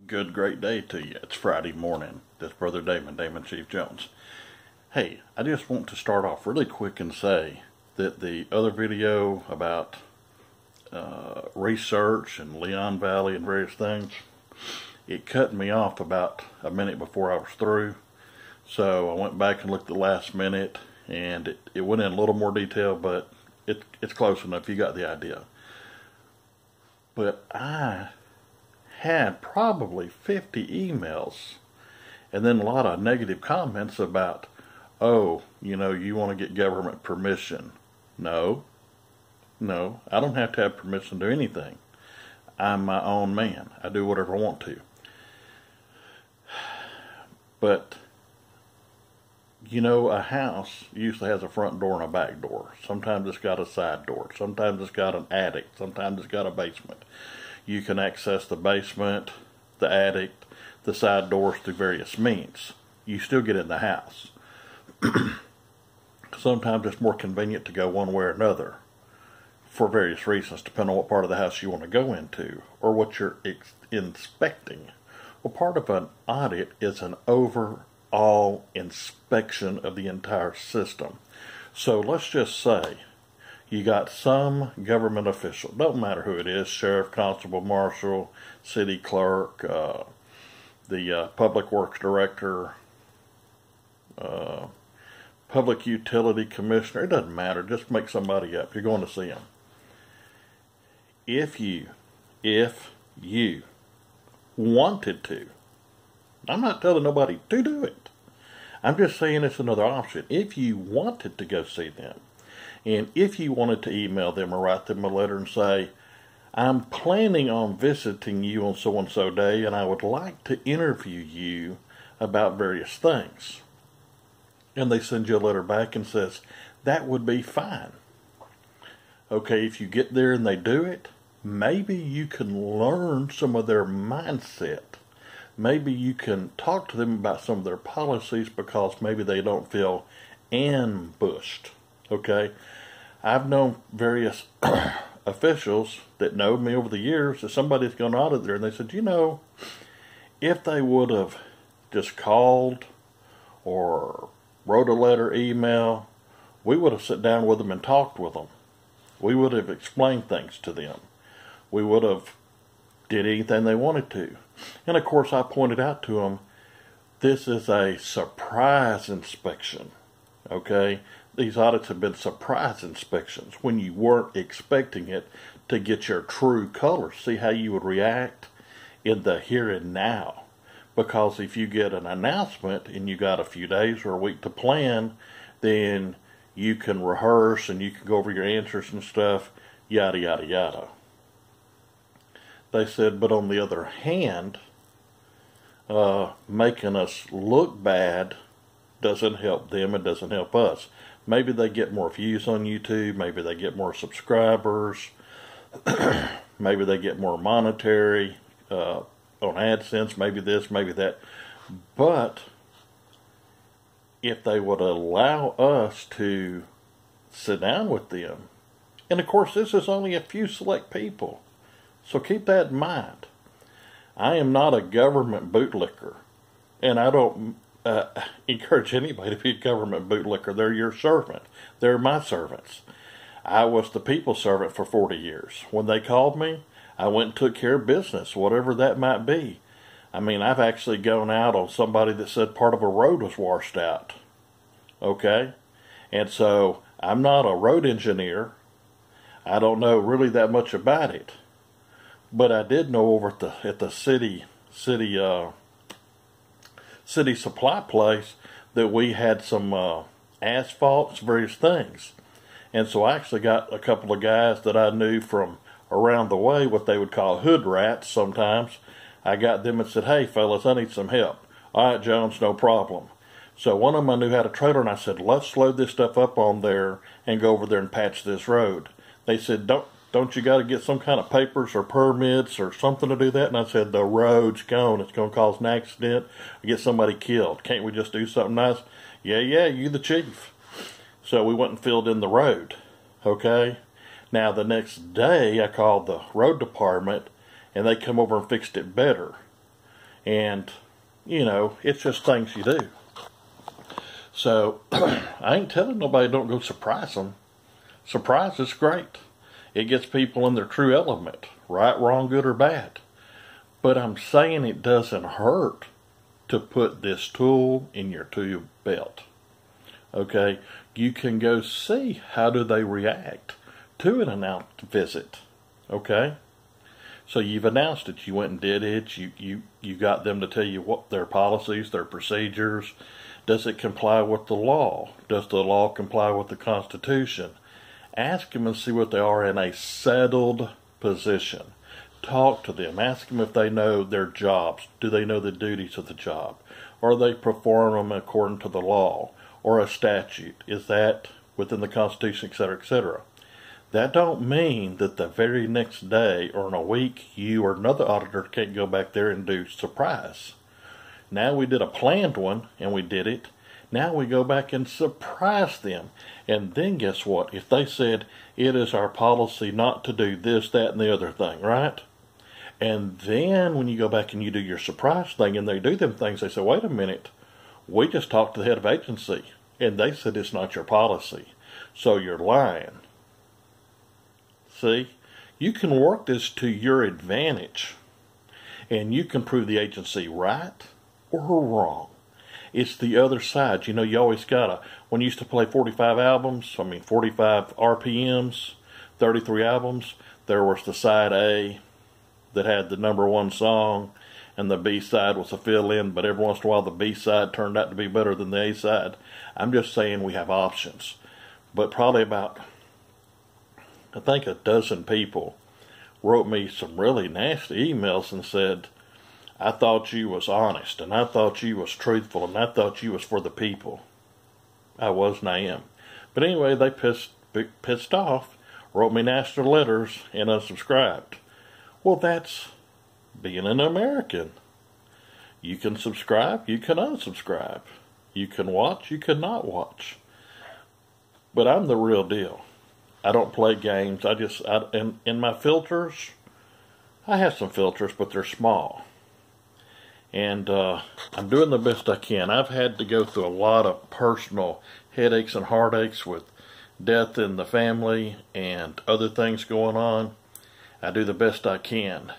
Good, great day to you. It's Friday morning. This brother Daymond Chief Jones. Hey, I just want to start off really quick and say that the other video about research and Leon Valley and various things, it cut me off about a minute before I was through. So I went back and looked at the last minute, and it went in a little more detail, but it's close enough. You got the idea. But I had probably 50 emails and then a lot of negative comments about, oh, you want to get government permission. No, I don't have to have permission to do anything. I'm my own man. I do whatever I want to. But, a house usually has a front door and a back door. Sometimes it's got a side door. Sometimes it's got an attic. Sometimes it's got a basement. You can access the basement, the attic, the side doors through various means. You still get in the house. Sometimes it's more convenient to go one way or another for various reasons, depending on what part of the house you want to go into or what you're inspecting. Well, part of an audit is an overall inspection of the entire system. So let's just say you got some government official, don't matter who it is, sheriff, constable, marshal, city clerk, the public works director, public utility commissioner, it doesn't matter, just make somebody up. You're going to see them. If you wanted to, I'm not telling nobody to do it. I'm just saying it's another option. If you wanted to go see them, and if you wanted to email them or write them a letter and say, I'm planning on visiting you on so-and-so day, and I would like to interview you about various things. And they send you a letter back and says, that would be fine. Okay, if you get there and they do it, maybe you can learn some of their mindset. Maybe you can talk to them about some of their policies because maybe they don't feel ambushed. Okay, I've known various officials that know me over the years that somebody's gone out of there and they said, if they would have just called or wrote a letter, email, we would have sat down with them and talked with them. We would have explained things to them. We would have did anything they wanted to. And of course I pointed out to them, this is a surprise inspection. Okay? These audits have been surprise inspections when you weren't expecting it to get your true colors. See how you would react in the here and now. Because if you get an announcement and you got a few days or a week to plan, then you can rehearse and you can go over your answers and stuff, yada, yada, yada. They said, but on the other hand, making us look bad doesn't help them, it doesn't help us. Maybe they get more views on YouTube, maybe they get more subscribers, maybe they get more monetary on AdSense, maybe this, maybe that. But if they would allow us to sit down with them, and of course this is only a few select people, so keep that in mind. I am not a government bootlicker, and I don't encourage anybody to be a government bootlicker. They're your servant. They're my servants. I was the people's servant for 40 years. When they called me, I went and took care of business, whatever that might be. I mean, I've actually gone out on somebody that said part of a road was washed out. Okay? And so, I'm not a road engineer. I don't know really that much about it. But I did know over at the city supply place that we had some asphalt, various things. And so I actually got a couple of guys that I knew from around the way, what they would call hood rats sometimes. I got them and said, hey fellas, I need some help. All right, Jones, no problem. So one of them I knew had a trailer, and I said, let's load this stuff up on there and go over there and patch this road. They said, don't you got to get some kind of papers or permits or something to do that? And I said, the road's gone. It's going to cause an accident or get somebody killed. Can't we just do something nice? Yeah, you the chief. So we went and filled in the road. Okay? Now, the next day, I called the road department, and they come over and fixed it better. And, you know, it's just things you do. So, I ain't telling nobody don't go surprise them. Surprise is great. It gets people in their true element. Right, wrong, good, or bad. But I'm saying it doesn't hurt to put this tool in your tool belt. Okay? You can go see how do they react to an announced visit. Okay? So you've announced it. You went and did it. You got them to tell you what their policies, their procedures. Does it comply with the law? Does the law comply with the Constitution? Ask them and see what they are in a settled position. Talk to them. Ask them if they know their jobs. Do they know the duties of the job? Or they perform them according to the law or a statute? Is that within the Constitution, etc., etc.? That don't mean that the very next day or in a week you or another auditor can't go back there and do surprise. Now we did a planned one, and we did it. Now we go back and surprise them. And then guess what? If they said, it is our policy not to do this, that, and the other thing, right? And then when you go back and you do your surprise thing and they do them things, they say, wait a minute. We just talked to the head of agency, and they said it's not your policy. So you're lying. See? You can work this to your advantage. And you can prove the agency right or wrong. It's the other side. You know, you always gotta, when you used to play 45 albums, 45 RPMs, 33 albums, there was the side A that had the number one song, and the B side was a fill-in, but every once in a while the B side turned out to be better than the A side. I'm just saying we have options. But probably about, I think a dozen people wrote me some really nasty emails and said, I thought you was honest, and I thought you was truthful, and I thought you was for the people. I was and I am. But anyway, they pissed off, wrote me nasty letters, and unsubscribed. Well, that's being an American. You can subscribe, you can unsubscribe. You can watch, you can not watch. But I'm the real deal. I don't play games. In my filters, I have some filters, but they're small. And I'm doing the best I can. I've had to go through a lot of personal headaches and heartaches with death in the family and other things going on. I do the best I can.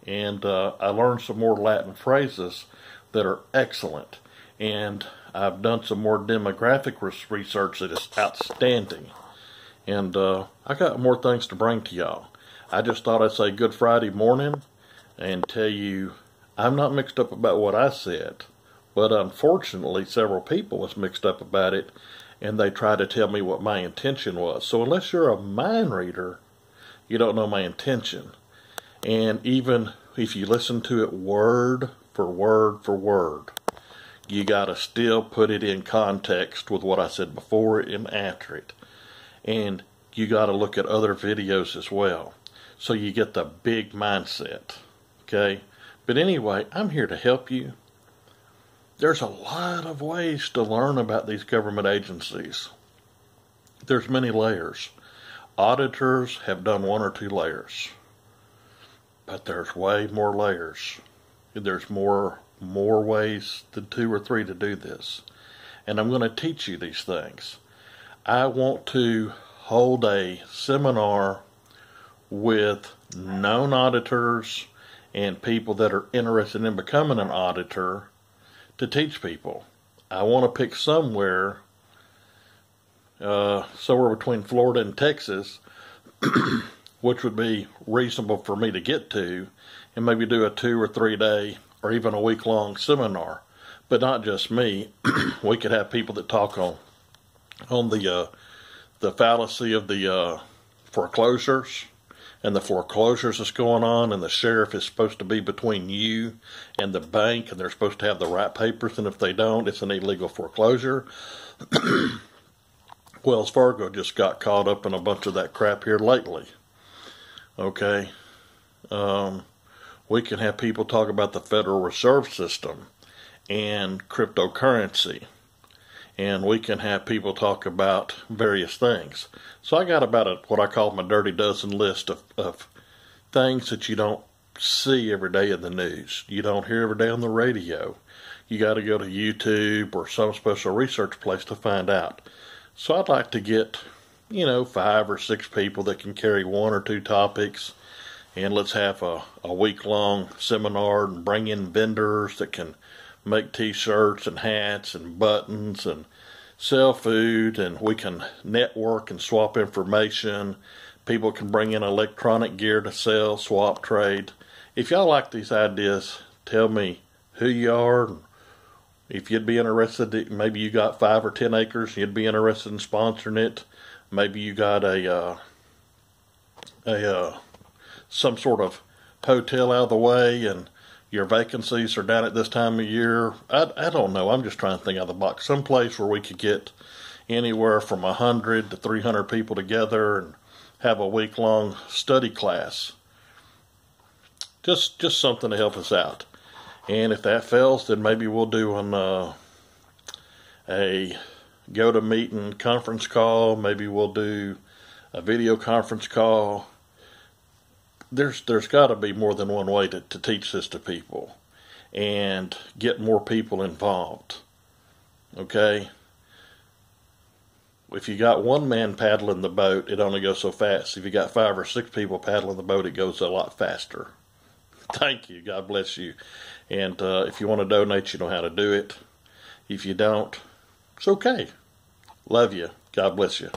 And I learned some more Latin phrases that are excellent. And I've done some more demographic research that is outstanding. And I got more things to bring to y'all. I just thought I'd say Good Friday morning and tell you I'm not mixed up about what I said, but unfortunately several people was mixed up about it, and they tried to tell me what my intention was. So unless you're a mind reader, you don't know my intention. And even if you listen to it word for word for word, you gotta still put it in context with what I said before and after it. And you gotta look at other videos as well, so you get the big mindset, okay? But anyway, I'm here to help you. There's a lot of ways to learn about these government agencies. There's many layers. Auditors have done 1 or 2 layers. But there's way more layers. There's more ways than 2 or 3 to do this. And I'm going to teach you these things. I want to hold a seminar with known auditors and people that are interested in becoming an auditor to teach people. I want to pick somewhere between Florida and Texas, which would be reasonable for me to get to, and maybe do a 2 or 3 day or even a week-long seminar. But not just me. We could have people that talk on the fallacy of the foreclosures, and the foreclosures that's going on, and the sheriff is supposed to be between you and the bank, and they're supposed to have the right papers, and if they don't, it's an illegal foreclosure. Wells Fargo just got caught up in a bunch of that crap here lately. Okay? We can have people talk about the Federal Reserve System and cryptocurrency. And we can have people talk about various things. So I got about what I call my dirty dozen list of things that you don't see every day in the news. You don't hear every day on the radio. You got to go to YouTube or some special research place to find out. So I'd like to get, 5 or 6 people that can carry 1 or 2 topics, and let's have a week-long seminar and bring in vendors that can make t-shirts and hats and buttons and sell food, and we can network and swap information. People can bring in electronic gear to sell, swap, trade. If y'all like these ideas, tell me who you are. If you'd be interested, maybe you got 5 or 10 acres, and you'd be interested in sponsoring it. Maybe you got some sort of hotel out of the way, and your vacancies are down at this time of year. I don't know. I'm just trying to think out of the box. Some place where we could get anywhere from 100 to 300 people together and have a week-long study class. Just something to help us out. And if that fails, then maybe we'll do a go-to-meeting conference call. Maybe we'll do a video conference call. There's got to be more than one way to teach this to people and get more people involved. Okay? If you got one man paddling the boat, it only goes so fast. If you got 5 or 6 people paddling the boat, it goes a lot faster. Thank you. God bless you. And if you want to donate, you know how to do it. If you don't, it's okay. Love you. God bless you.